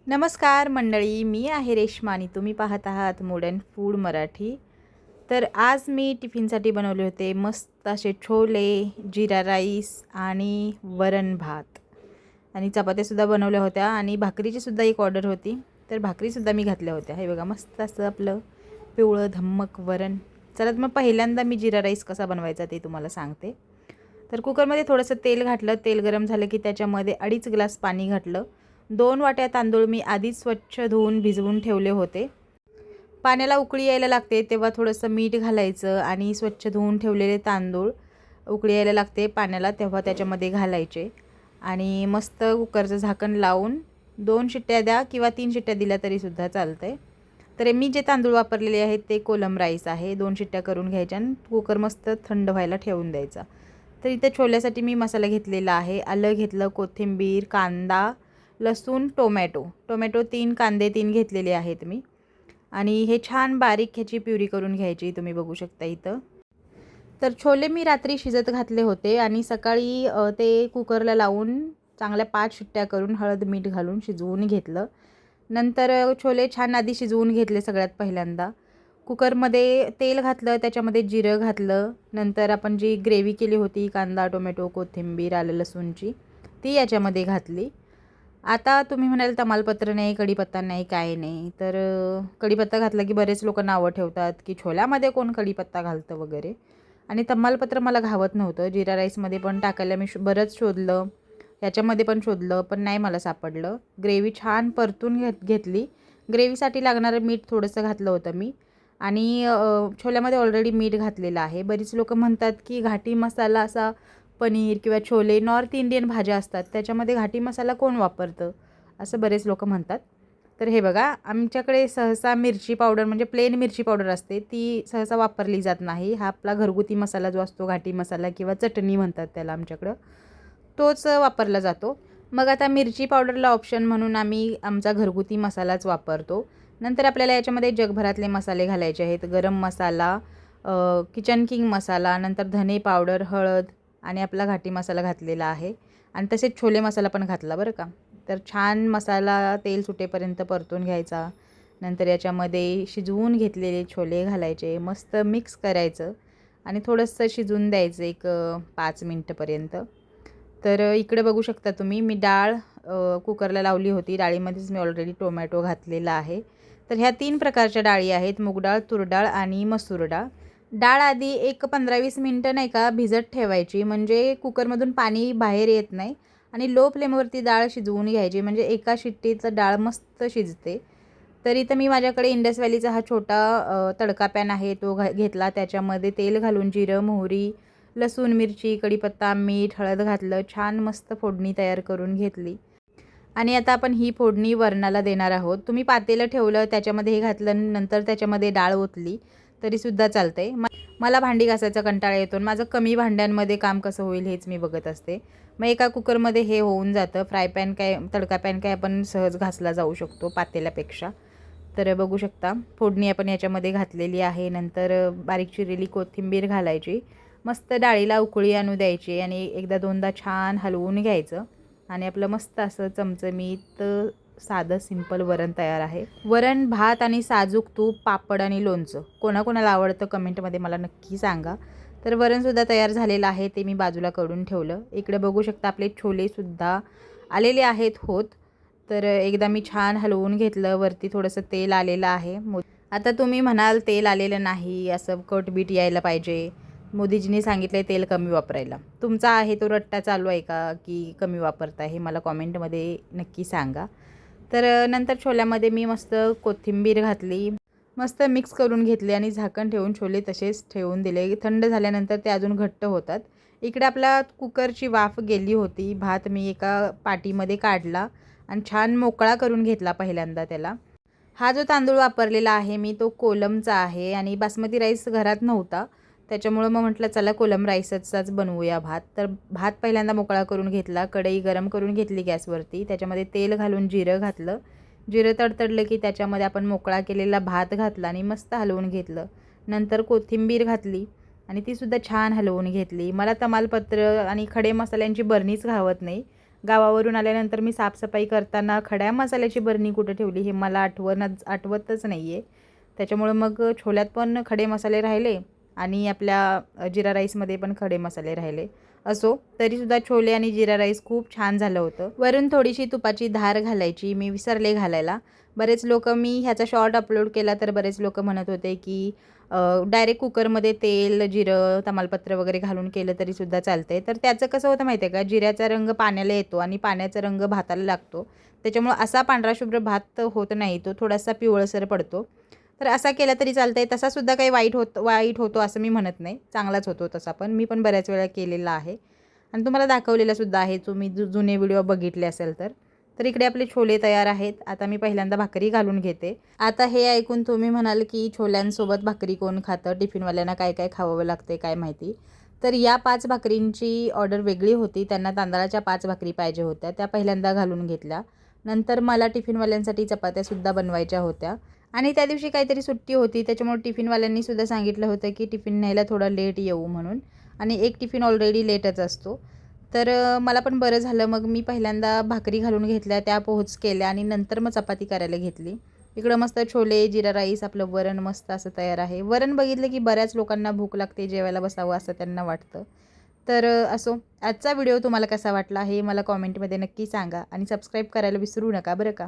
नमस्कार मंडळी, मी आहे रेश्मा आणि तुम्ही पाहत आहात मॉडर्न फूड मराठी. तर आज मी टिफिनसाठी बनवले होते मस्त असे छोले, जीरा राईस आणि वरण भात आणि चपात्यासुद्धा बनवल्या होत्या आणि भाकरीचीसुद्धा एक ऑर्डर होती. तर भाकरीसुद्धा मी घातल्या होत्या. हे बघा मस्त असं आपलं पिवळं धम्मक वरण. चला तर मग पहिल्यांदा मी जीरा राईस कसा बनवायचा ते तुम्हाला सांगते. तर कुकरमध्ये थोडंसं तेल घातलं. तेल गरम झालं की त्याच्यामध्ये 2.5 ग्लास पाणी घातलं. 2 वाट्या तांदूळ मी आधीच स्वच्छ धुवून भिजवून ठेवले होते. पाण्याला उकळी यायला लागते तेव्हा थोडंसं मीठ घालायचं आणि स्वच्छ धुवून ठेवलेले तांदूळ उकळी यायला लागते पाण्याला तेव्हा त्याच्यामध्ये घालायचे आणि मस्त कुकरचं झाकण लावून 2 शिट्ट्या द्या किंवा 3 शिट्ट्या दिल्या तरीसुद्धा चालतं आहे. तर मी जे तांदूळ वापरलेले आहेत ते कोलम राईस आहे. 2 शिट्ट्या करून घ्यायच्या आणि कुकर मस्त थंड व्हायला ठेवून द्यायचा. तर इथे छोल्यासाठी मी मसाला घेतलेला आहे. आलं घेतलं, कोथिंबीर, कांदा, लसूण, टोमॅटो 3 कांदे 3 घेतलेले आहेत मी आणि हे छान बारीक ह्याची प्युरी करून घ्यायची. तुम्ही बघू शकता इथं. तर छोले मी रात्री शिजत घातले होते आणि सकाळी ते कुकरला लावून चांगल्या 5 शिट्ट्या करून हळद मीठ घालून शिजवून घेतलं. नंतर छोले छान आधी शिजवून घेतले. सगळ्यात पहिल्यांदा कुकरमध्ये तेल घातलं, त्याच्यामध्ये जिरं घातलं. नंतर आपण जी ग्रेव्ही केली होती कांदा, टोमॅटो, कोथिंबीर, आलं लसूणची ती याच्यामध्ये घातली. आता तुम्ही म्हणाल तमालपत्र नाही, कढीपत्ता नाही, काय नाही. तर कढीपत्ता घातला की बरेच लोक नावं ठेवतात की छोल्यामध्ये कोण कढीपत्ता घालतं वगैरे आणि तमालपत्र मला घावत नव्हतं. जीरा राईसमध्ये पण टाकायला मी बरंच शोधलं, ह्याच्यामध्ये पण शोधलं पण नाही मला सापडलं. ग्रेव्ही छान परतून घेतली. ग्रेव्हीसाठी लागणारं मीठ थोडंसं घातलं होतं मी आणि छोल्यामध्ये ऑलरेडी मीठ घातलेलं आहे. बरीच लोक म्हणतात की घाटी मसाला असा पनीर किंवा छोले नॉर्थ इंडियन भाज्या असतात त्याच्यामध्ये घाटी मसाला कोण वापरतं असं बरेच लोक म्हणतात. तर हे बघा आमच्याकडे सहसा मिरची पावडर म्हणजे प्लेन मिरची पावडर असते ती सहसा वापरली जात नाही. हा आपला घरगुती मसाला जो असतो घाटी मसाला किंवा चटणी म्हणतात त्याला आमच्याकडं, तोच वापरला जातो. मग आता मिरची पावडरला ऑप्शन म्हणून आम्ही आमचा घरगुती मसालाच वापरतो. नंतर आपल्याला याच्यामध्ये जगभरातले मसाले घालायचे आहेत. गरम मसाला, किचन किंग मसाला, नंतर धने पावडर, हळद आणि आपला घाटी मसाला घातलेला आहे आणि तसेच छोले मसाला पण घातला बरं का. तर छान मसाला तेल सुटेपर्यंत परतून घ्यायचा. नंतर याच्यामध्ये शिजवून घेतलेले छोले घालायचे, मस्त मिक्स करायचं आणि थोडंसं शिजवून द्यायचं एक 5 मिनटंपर्यंत. तर इकडे बघू शकता तुम्ही मी डाळ कुकरला लावली होती. डाळीमध्येच मी ऑलरेडी टोमॅटो घातलेला आहे. तर ह्या 3 प्रकारच्या डाळी आहेत, मूग डाळ, तूर डाळ आणि मसूर डाळ. डाळ आधी एक 15-20 मिनटं नाही का भिजत ठेवायची म्हणजे कुकरमधून पाणी बाहेर येत नाही आणि लो फ्लेमवरती डाळ शिजवून घ्यायची म्हणजे एका शिट्टीचं डाळ मस्त शिजते. तर इथं मी माझ्याकडे इंडस व्हॅलीचा हा छोटा तडका पॅन आहे तो घेतला. त्याच्यामध्ये तेल घालून जिरं, मोहरी, लसूण, मिरची, कढीपत्ता, मीठ, हळद घातलं. छान मस्त फोडणी तयार करून घेतली आणि आता आपण ही फोडणी वरणाला देणार आहोत. तुम्ही पातेलं ठेवलं त्याच्यामध्ये हे घातलं नंतर त्याच्यामध्ये डाळ ओतली तरीसुद्धा चालतं आहे. मला भांडी घासायचा कंटाळा येतो. माझं कमी भांड्यांमध्ये काम कसं होईल हेच मी बघत असते. मग एका कुकरमध्ये हे होऊन जातं. फ्राय पॅन काय तडका पॅन काय आपण सहज घासला जाऊ शकतो पातेल्यापेक्षा. तर बघू शकता फोडणी आपण याच्यामध्ये घातलेली आहे. नंतर बारीक चिरलेली कोथिंबीर घालायची. मस्त डाळीला उकळी आणू द्यायची आणि एकदा दोनदा छान हलवून घ्यायचं आणि आपलं मस्त असं चमचमीत साधं सिंपल वरण तयार आहे. वरण भात आणि साजूक तूप, पापड आणि लोणचं कोणाकोणाला आवडतं कमेंटमध्ये मला नक्की सांगा. तर वरणसुद्धा तयार झालेलं आहे ते मी बाजूला काढून ठेवलं. इकडे बघू शकता आपले छोलेसुद्धा आलेले आहेत होत. तर एकदा मी छान हलवून घेतलं. वरती थोडंसं तेल आलेलं आहे. आता तुम्ही म्हणाल तेल आलेलं नाही, असं कटबीट यायला पाहिजे, मोदीजींनी सांगितलं तेल कमी वापरायला. तुमचा आहे तो रट्टा चालू आहे का की कमी वापरताय हे मला कॉमेंटमध्ये नक्की सांगा. तर नंतर छोल्यामध्ये मी मस्त कोथिंबीर घातली, मस्त मिक्स करून घेतले आणि झाकण ठेवून छोले तसेच ठेवून दिले. थंड झाल्यानंतर ते अजून घट्ट होतात. इकडे आपला कुकरची वाफ गेली होती. भात मी एका पाटीमध्ये काढला आणि छान मोकळा करून घेतला पहिल्यांदा त्याला. हा जो तांदूळ वापरलेला आहे मी तो कोलमचा आहे आणि बासमती राईस घरात नव्हता त्याच्यामुळं मग म्हटलं चला कोलम राईसचाच बनवूया भात. तर भात पहिल्यांदा मोकळा करून घेतला. कढई गरम करून घेतली गॅसवरती. त्याच्यामध्ये तेल घालून जिरं घातलं. जिरं तडतडलं की त्याच्यामध्ये आपण मोकळा केलेला भात घातला आणि मस्त हलवून घेतलं. नंतर कोथिंबीर घातली आणि तीसुद्धा छान हलवून घेतली. मला तमालपत्र आणि खडे मसाल्यांची बरणीच घावत नाही. गावावरून आल्यानंतर मी साफसफाई करताना खड्या मसाल्याची बरणी कुठे ठेवली हे मला आठवतच नाही आहे. त्याच्यामुळं मग छोल्यात पण खडे मसाले राहिले आणि आपल्या जिरा राईसमध्ये पण खडे मसाले राहिले. असो तरीसुद्धा छोले आणि जिरा राईस खूप छान झालं होतं. वरून थोडीशी तुपाची धार घालायची मी विसरले घालायला. बरेच लोक, मी ह्याचा शॉर्ट अपलोड केला तर बरेच लोक म्हणत होते की डायरेक्ट कुकरमध्ये तेल, जिरं, तमालपत्र वगैरे घालून केलं तरीसुद्धा चालतंय. तर त्याचं कसं होतं माहिती आहे का, जिऱ्याचा रंग पाण्याला येतो आणि पाण्याचा रंग भाताला लागतो. त्याच्यामुळं असा पांढरा शुभ्र भात होत नाही, तो थोडासा पिवळसर पडतो. तर असा केला तरी चालतंय. तसासुद्धा काही वाईट होतो असं मी म्हणत नाही, चांगलाच होतो तसा पण. मी पण बऱ्याच वेळा केलेला आहे आणि तुम्हाला दाखवलेलासुद्धा आहे, तुम्ही जुने व्हिडिओ बघितले असेल तर. तर इकडे आपले छोले तयार आहेत. आता मी पहिल्यांदा भाकरी घालून घेते. आता हे ऐकून तुम्ही म्हणाल की छोल्यांसोबत भाकरी कोण खातं, टिफिनवाल्यांना काय काय खावावं लागते काय माहिती. तर या 5 भाकरींची ऑर्डर वेगळी होती. त्यांना तांदळाच्या 5 भाकरी पाहिजे होत्या, त्या पहिल्यांदा घालून घेतल्या. नंतर मला टिफिनवाल्यांसाठी चपात्यासुद्धा बनवायच्या होत्या आणि त्या दिवशी काहीतरी सुट्टी होती, त्याच्यामुळे टिफिनवाल्यांनी सुद्धा सांगितलं होतं की टिफिन न्यायला थोडं लेट येऊ म्हणून. आणि एक टिफिन ऑलरेडी लेटच असतो. तर मला पण बरं झालं, मग मी पहिल्यांदा भाकरी घालून घेतल्या, त्या पोहोच केल्या आणि नंतर मग चपाती करायला घेतली. इकडं मस्त छोले, जिरा राईस, आपलं वरण मस्त असं तयार आहे. वरण बघितलं की बऱ्याच लोकांना भूक लागते, जेवायला बसावं असं त्यांना वाटतं. तर असो, आजचा व्हिडिओ तुम्हाला कसा वाटला हे मला कॉमेंटमध्ये नक्की सांगा आणि सबस्क्राईब करायला विसरू नका बरं का.